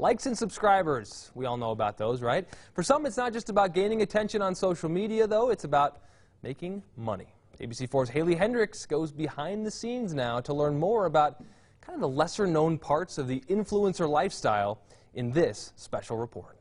Likes and subscribers, we all know about those, right? For some, it's not just about gaining attention on social media, though. It's about making money. ABC4's Haley Hendricks goes behind the scenes now to learn more about kind of the lesser-known parts of the influencer lifestyle in this special report.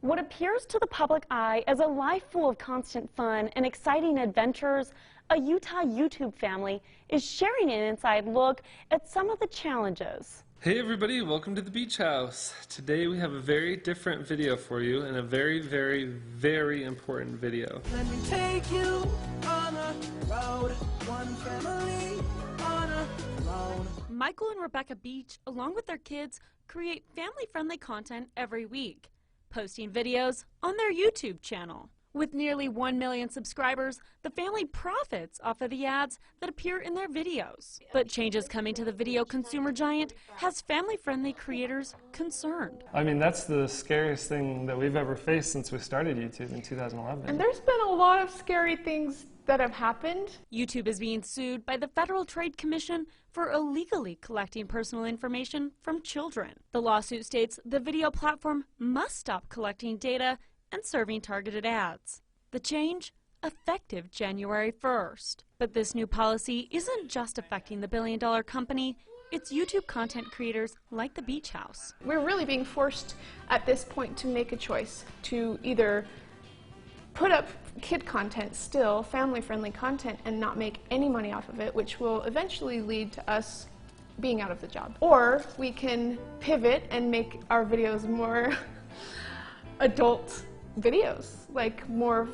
What appears to the public eye as a life full of constant fun and exciting adventures, a Utah YouTube family is sharing an inside look at some of the challenges. Hey everybody, welcome to the Beach House. Today we have a very different video for you and a very, very, very important video. Let me take you on a road, one family on a road. Michael and Rebecca Beach, along with their kids, create family-friendly content every week, posting videos on their YouTube channel. With nearly 1 million subscribers, the family profits off of the ads that appear in their videos. But changes coming to the video consumer giant has family-friendly creators concerned. I mean, that's the scariest thing that we've ever faced since we started YouTube in 2011. And there's been a lot of scary things that have happened. YouTube is being sued by the Federal Trade Commission for illegally collecting personal information from children. The lawsuit states the video platform must stop collecting data and serving targeted ads. The change, effective January 1st. But this new policy isn't just affecting the billion-dollar company, it's YouTube content creators like the Beach House. We're really being forced at this point to make a choice to either put up kid content, still family-friendly content, and not make any money off of it, which will eventually lead to us being out of the job. Or we can pivot and make our videos more adult videos, like more,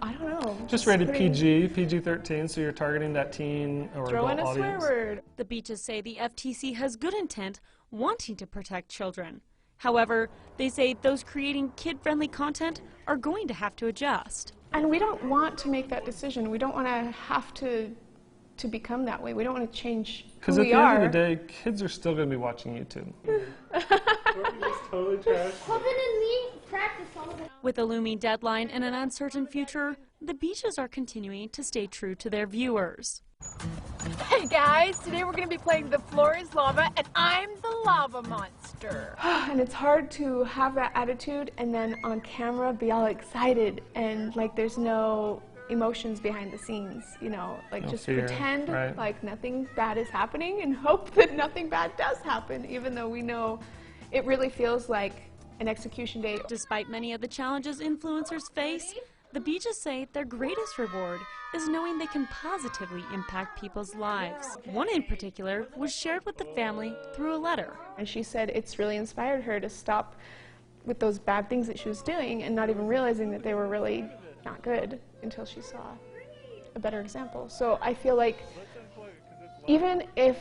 I don't know. Just rated PG, PG-13, so you're targeting that teen or throw adult in a swear audience. word. The Beaches say the FTC has good intent, wanting to protect children. However, they say those creating kid-friendly content are going to have to adjust. And we don't want to make that decision. We don't want to have to become that way. We don't want to change who we are. Because at the end of the day, kids are still going to be watching YouTube. Totally trash. With a looming deadline and an uncertain future, the Beaches are continuing to stay true to their viewers. Hey guys, today we're going to be playing The Floor is Lava and I'm the lava monster. And it's hard to have that attitude and then on camera be all excited and like there's no emotions behind the scenes, you know, like No just fear, pretend right. like nothing bad is happening and hope that nothing bad does happen, even though we know it really feels like an execution date. Despite many of the challenges influencers face, the Beaches say their greatest reward is knowing they can positively impact people's lives. One in particular was shared with the family through a letter. And she said it's really inspired her to stop with those bad things that she was doing and not even realizing that they were really not good until she saw a better example. So I feel like even if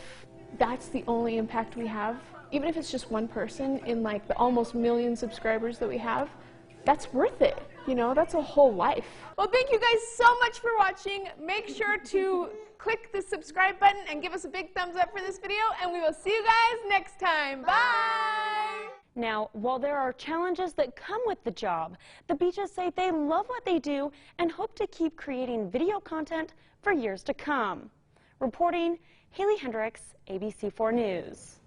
that's the only impact we have, even if it's just one person in like the almost 1 million subscribers that we have, that's worth it. You know, that's a whole life. Well, thank you guys so much for watching. Make sure to click the subscribe button and give us a big thumbs up for this video, and we will see you guys next time. Bye! Now, while there are challenges that come with the job, the Beaches say they love what they do and hope to keep creating video content for years to come. Reporting, Haley Hendricks, ABC4 News.